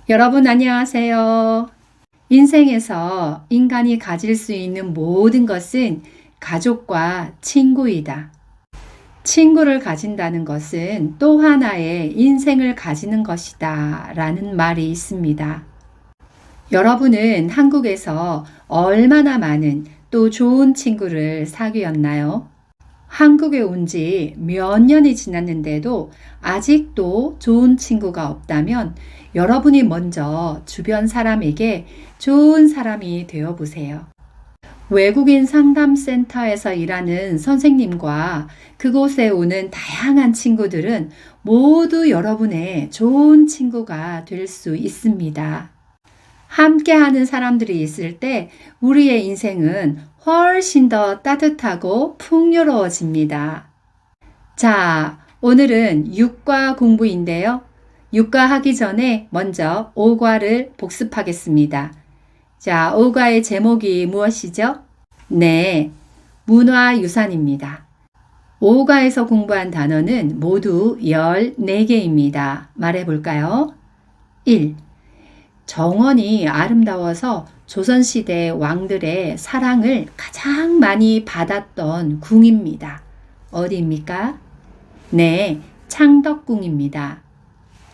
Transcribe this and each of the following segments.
여러분 안녕하세요. 인생에서 인간이 가질 수 있는 모든 것은 가족과 친구이다. 친구를 가진다는 것은 또 하나의 인생을 가지는 것이다 라는 말이 있습니다. 여러분은 한국에서 얼마나 많은 또 좋은 친구를 사귀었나요? 한국에 온 지 몇 년이 지났는데도 아직도 좋은 친구가 없다면 여러분이 먼저 주변 사람에게 좋은 사람이 되어 보세요. 외국인 상담센터에서 일하는 선생님과 그곳에 오는 다양한 친구들은 모두 여러분의 좋은 친구가 될 수 있습니다. 함께하는 사람들이 있을 때 우리의 인생은 훨씬 더 따뜻하고 풍요로워집니다. 자, 오늘은 육과 공부인데요. 육과 하기 전에 먼저 오과를 복습하겠습니다. 자, 오과의 제목이 무엇이죠? 네, 문화유산입니다. 오과에서 공부한 단어는 모두 14개입니다. 말해볼까요? 1. 정원이 아름다워서 조선시대 왕들의 사랑을 가장 많이 받았던 궁입니다. 어디입니까? 네, 창덕궁입니다.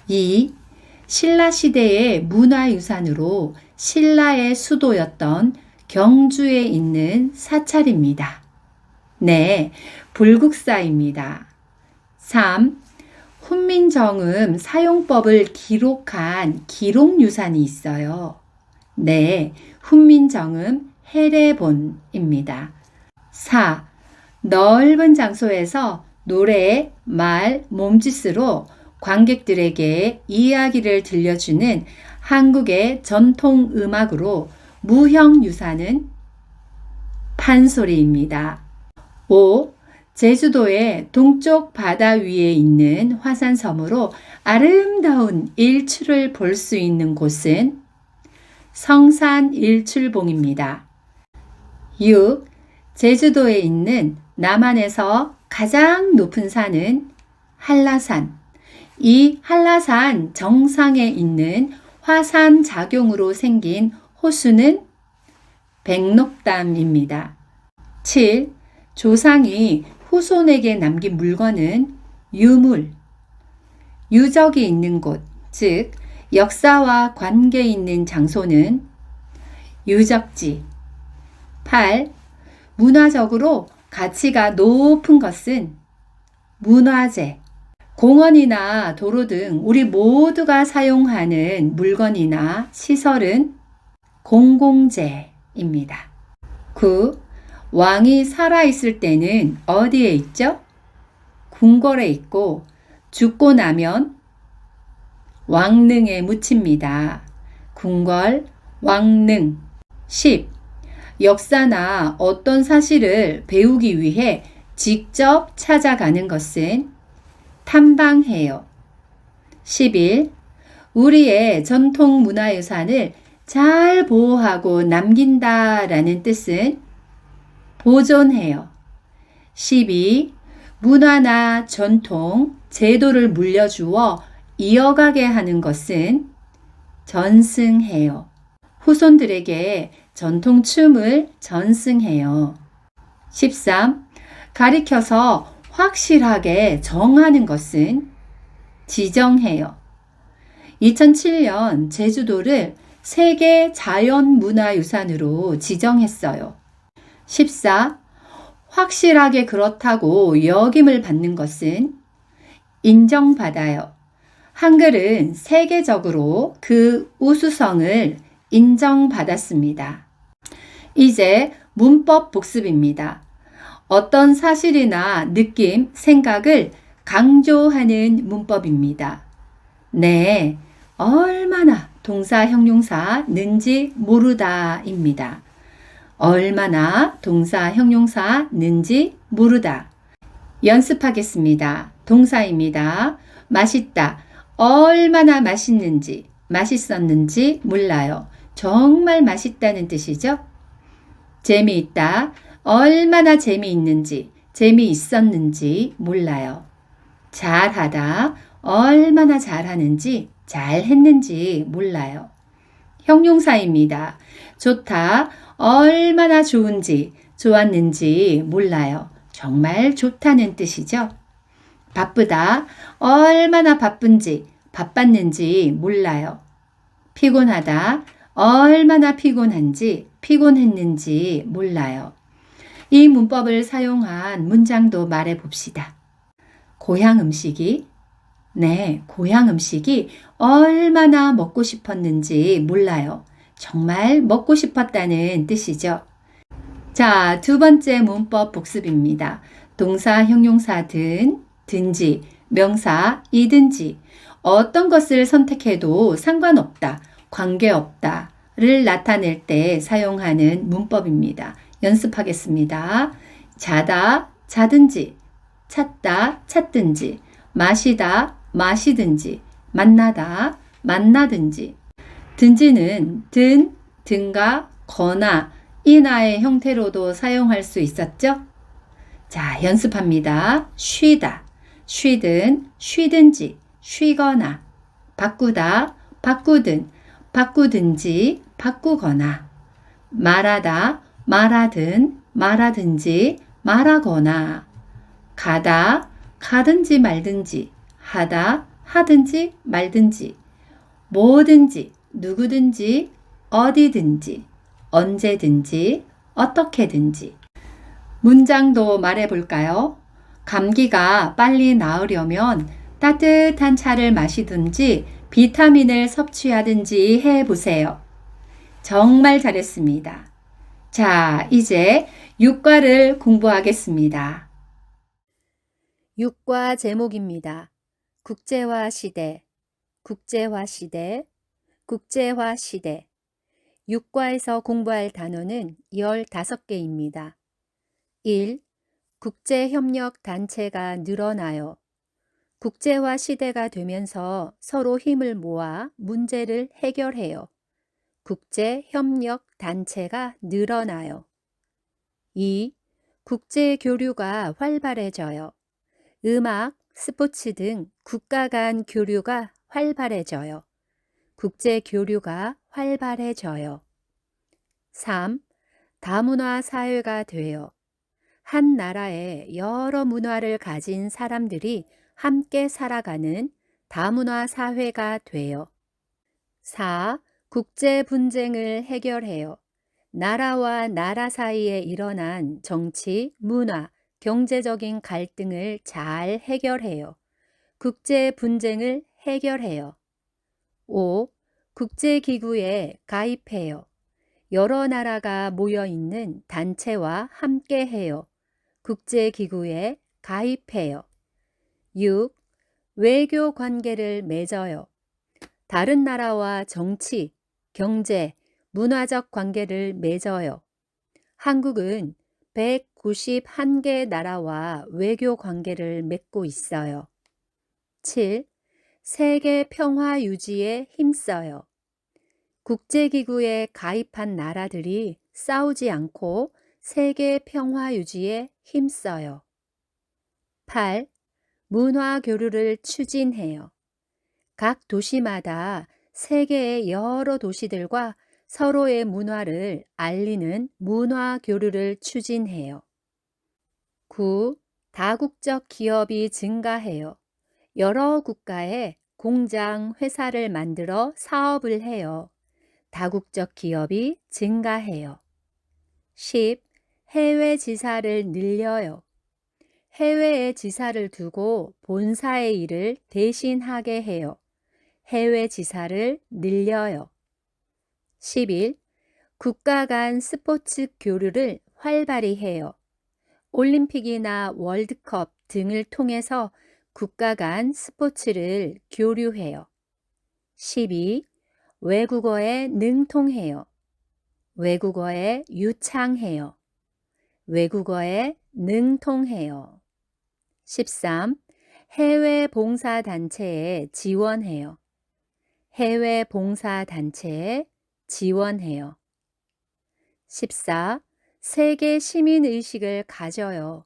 2. 신라시대의 문화유산으로 신라의 수도였던 경주에 있는 사찰입니다. 네, 불국사입니다. 3. 훈민정음 사용법을 기록한 기록유산이 있어요. 네, 훈민정음 해례본입니다. 4. 넓은 장소에서 노래, 말, 몸짓으로 관객들에게 이야기를 들려주는 한국의 전통 음악으로 무형유산은 판소리입니다. 5. 제주도의 동쪽 바다 위에 있는 화산섬으로 아름다운 일출을 볼 수 있는 곳은 성산일출봉입니다. 6. 제주도에 있는 남한에서 가장 높은 산은 한라산. 이 한라산 정상에 있는 화산 작용으로 생긴 호수는 백록담입니다. 7. 조상이 후손에게 남긴 물건은 유물, 유적이 있는 곳, 즉 역사와 관계 있는 장소는 유적지. 8. 문화적으로 가치가 높은 것은 문화재. 공원이나 도로 등 우리 모두가 사용하는 물건이나 시설은 공공재입니다. 9. 왕이 살아있을 때는 어디에 있죠? 궁궐에 있고 죽고 나면 왕릉에 묻힙니다. 궁궐, 왕릉. 10. 역사나 어떤 사실을 배우기 위해 직접 찾아가는 것은 탐방해요. 11. 우리의 전통 문화유산을 잘 보호하고 남긴다라는 뜻은 보존해요. 12. 문화나 전통, 제도를 물려주어 이어가게 하는 것은 전승해요. 후손들에게 전통춤을 전승해요. 13. 가리켜서 확실하게 정하는 것은 지정해요. 2007년 제주도를 세계 자연문화유산으로 지정했어요. 14. 확실하게 그렇다고 여김을 받는 것은 인정받아요. 한글은 세계적으로 그 우수성을 인정받았습니다. 이제 문법 복습입니다. 어떤 사실이나 느낌, 생각을 강조하는 문법입니다. 네, 얼마나 동사, 형용사, 는지 모르다입니다. 얼마나 동사, 형용사, 는지 모르다. 연습하겠습니다. 동사입니다. 맛있다. 얼마나 맛있는지, 맛있었는지 몰라요. 정말 맛있다는 뜻이죠. 재미있다. 얼마나 재미있는지, 재미있었는지 몰라요. 잘하다. 얼마나 잘하는지 잘 했는지 몰라요. 형용사입니다. 좋다, 얼마나 좋은지, 좋았는지 몰라요. 정말 좋다는 뜻이죠. 바쁘다, 얼마나 바쁜지, 바빴는지 몰라요. 피곤하다, 얼마나 피곤한지, 피곤했는지 몰라요. 이 문법을 사용한 문장도 말해 봅시다. 고향 음식이, 고향 음식이 얼마나 먹고 싶었는지 몰라요. 정말 먹고 싶었다는 뜻이죠. 자, 두 번째 문법 복습입니다. 동사, 형용사 든지, 명사 이든지, 어떤 것을 선택해도 상관없다, 관계없다를 나타낼 때 사용하는 문법입니다. 연습하겠습니다. 자다, 자든지, 찾다, 찾든지, 마시다, 마시든지, 만나다, 만나든지. 든지는 든가, 거나, 이나의 형태로도 사용할 수 있었죠? 자, 연습합니다. 쉬다, 쉬든, 쉬든지, 쉬거나, 바꾸다, 바꾸든, 바꾸든지, 바꾸거나, 말하다, 말하든, 말하든지, 말하거나, 가다, 가든지 말든지, 하다, 하든지 말든지, 뭐든지, 누구든지, 어디든지, 언제든지, 어떻게든지. 문장도 말해 볼까요? 감기가 빨리 나으려면 따뜻한 차를 마시든지 비타민을 섭취하든지 해 보세요. 정말 잘했습니다. 자, 이제 육과를 공부하겠습니다. 육과 제목입니다. 국제화 시대, 국제화 시대, 국제화 시대. 육과에서 공부할 단어는 15개입니다. 1. 국제협력 단체가 늘어나요. 국제화 시대가 되면서 서로 힘을 모아 문제를 해결해요. 국제협력 단체가 늘어나요. 2. 국제 교류가 활발해져요. 음악, 스포츠 등 국가 간 교류가 활발해져요. 국제 교류가 활발해져요. 3. 다문화 사회가 돼요. 한 나라에 여러 문화를 가진 사람들이 함께 살아가는 다문화 사회가 돼요. 4. 국제 분쟁을 해결해요. 나라와 나라 사이에 일어난 정치, 문화, 경제적인 갈등을 잘 해결해요. 국제 분쟁을 해결해요. 5. 국제기구에 가입해요. 여러 나라가 모여 있는 단체와 함께해요. 국제기구에 가입해요. 6. 외교 관계를 맺어요. 다른 나라와 정치, 경제, 문화적 관계를 맺어요. 한국은 191개 나라와 외교 관계를 맺고 있어요. 7. 세계 평화 유지에 힘써요. 국제기구에 가입한 나라들이 싸우지 않고 세계 평화 유지에 힘써요. 8. 문화 교류를 추진해요. 각 도시마다 세계의 여러 도시들과 서로의 문화를 알리는 문화 교류를 추진해요. 9. 다국적 기업이 증가해요. 여러 국가에 공장, 회사를 만들어 사업을 해요. 다국적 기업이 증가해요. 10. 해외 지사를 늘려요. 해외에 지사를 두고 본사의 일을 대신하게 해요. 해외 지사를 늘려요. 11. 국가 간 스포츠 교류를 활발히 해요. 올림픽이나 월드컵 등을 통해서 국가 간 스포츠를 교류해요. 12. 외국어에 능통해요. 외국어에 유창해요. 외국어에 능통해요. 13. 해외 봉사단체에 지원해요. 해외 봉사단체에 지원해요. 14. 세계 시민의식을 가져요.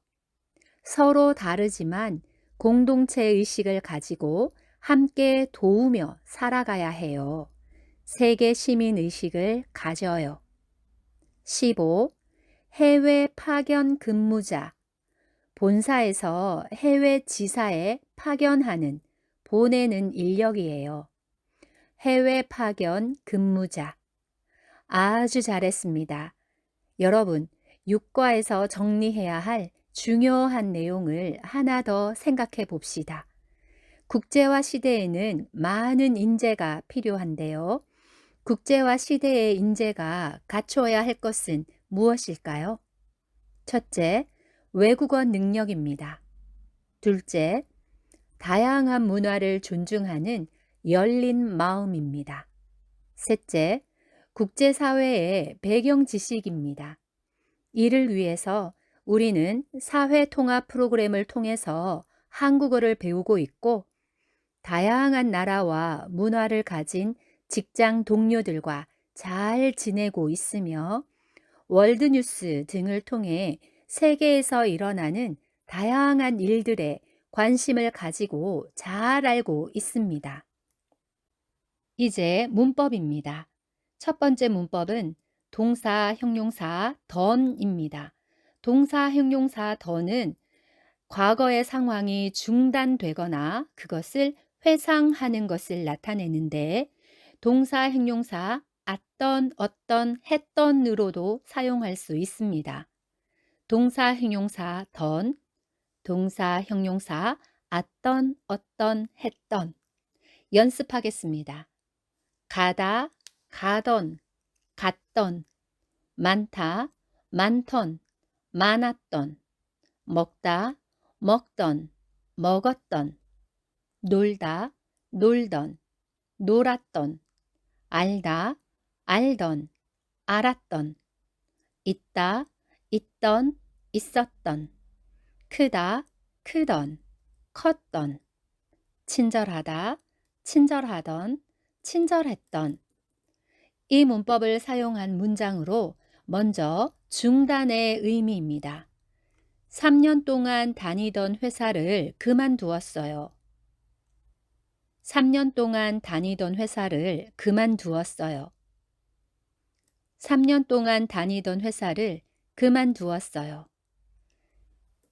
서로 다르지만 공동체 의식을 가지고 함께 도우며 살아가야 해요. 세계 시민 의식을 가져요. 15. 해외 파견 근무자. 본사에서 해외 지사에 파견하는, 보내는 인력이에요. 해외 파견 근무자. 아주 잘했습니다. 여러분, 육과에서 정리해야 할 중요한 내용을 하나 더 생각해 봅시다. 국제화 시대에는 많은 인재가 필요한데요. 국제화 시대의 인재가 갖춰야 할 것은 무엇일까요? 첫째, 외국어 능력입니다. 둘째, 다양한 문화를 존중하는 열린 마음입니다. 셋째, 국제사회의 배경 지식입니다. 이를 위해서 우리는 사회통합 프로그램을 통해서 한국어를 배우고 있고, 다양한 나라와 문화를 가진 직장 동료들과 잘 지내고 있으며, 월드뉴스 등을 통해 세계에서 일어나는 다양한 일들에 관심을 가지고 잘 알고 있습니다. 이제 문법입니다. 첫 번째 문법은 동사, 형용사, done입니다. 동사, 형용사 done은 과거의 상황이 중단되거나 그것을 회상하는 것을 나타내는데, 동사, 형용사 어떤, 했던으로도 사용할 수 있습니다. 동사, 형용사 done, 동사, 형용사 어떤, 했던. 연습하겠습니다. 가다, 가던, 갔던, 많다, 많던, 많았던, 먹다, 먹던, 먹었던, 놀다, 놀던, 놀았던, 알다, 알던, 알았던, 있다, 있던, 있었던, 크다, 크던, 컸던, 친절하다, 친절하던, 친절했던. 이 문법을 사용한 문장으로 먼저 중단의 의미입니다. 3년 동안 다니던 회사를 그만두었어요. 3년 동안 다니던 회사를 그만두었어요. 3년 동안 다니던 회사를 그만두었어요.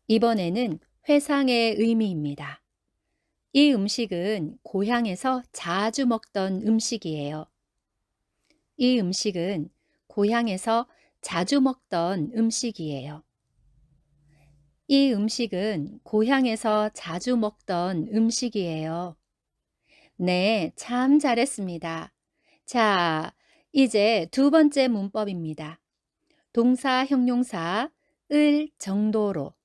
이번에는 회상의 의미입니다. 이 음식은 고향에서 자주 먹던 음식이에요. 이 음식은 고향에서 자주 먹던 음식이에요. 이 음식은 고향에서 자주 먹던 음식이에요. 네, 참 잘했습니다. 자, 이제 두 번째 문법입니다. 동사, 형용사, 을 정도로.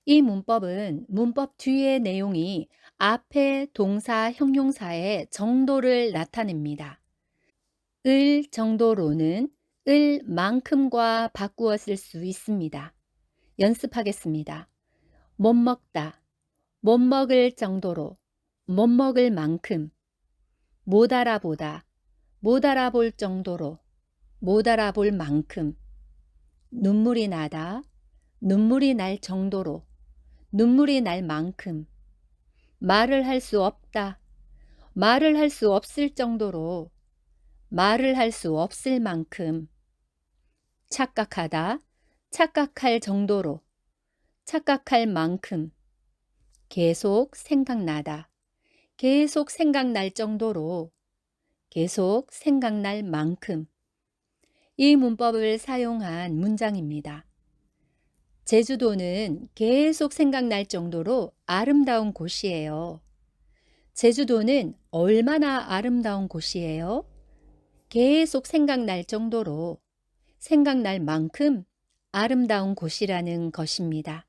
이 문법은 문법 뒤의 내용이 앞에 동사, 형용사의 정도를 나타냅니다. 을 정도로는 을 만큼과 바꾸어 쓸 수 있습니다. 연습하겠습니다. 못 먹다, 못 먹을 정도로, 못 먹을 만큼. 못 알아보다, 못 알아볼 정도로, 못 알아볼 만큼. 눈물이 나다, 눈물이 날 정도로, 눈물이 날 만큼. 말을 할 수 없다, 말을 할 수 없을 정도로, 말을 할 수 없을 만큼. 착각하다, 착각할 정도로, 착각할 만큼. 계속 생각나다, 계속 생각날 정도로, 계속 생각날 만큼. 이 문법을 사용한 문장입니다. 제주도는 계속 생각날 정도로 아름다운 곳이에요. 제주도는 얼마나 아름다운 곳이에요? 계속 생각날 정도로, 생각날 만큼 아름다운 곳이라는 것입니다.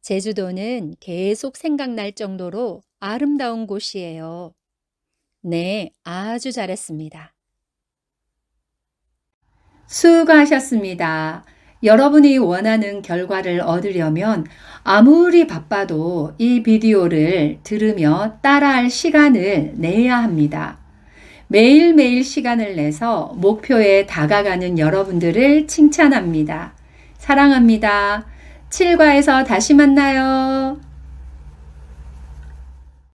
제주도는 계속 생각날 정도로 아름다운 곳이에요. 네, 아주 잘했습니다. 수고하셨습니다. 여러분이 원하는 결과를 얻으려면 아무리 바빠도 이 비디오를 들으며 따라할 시간을 내야 합니다. 매일매일 시간을 내서 목표에 다가가는 여러분들을 칭찬합니다. 사랑합니다. 7과에서 다시 만나요.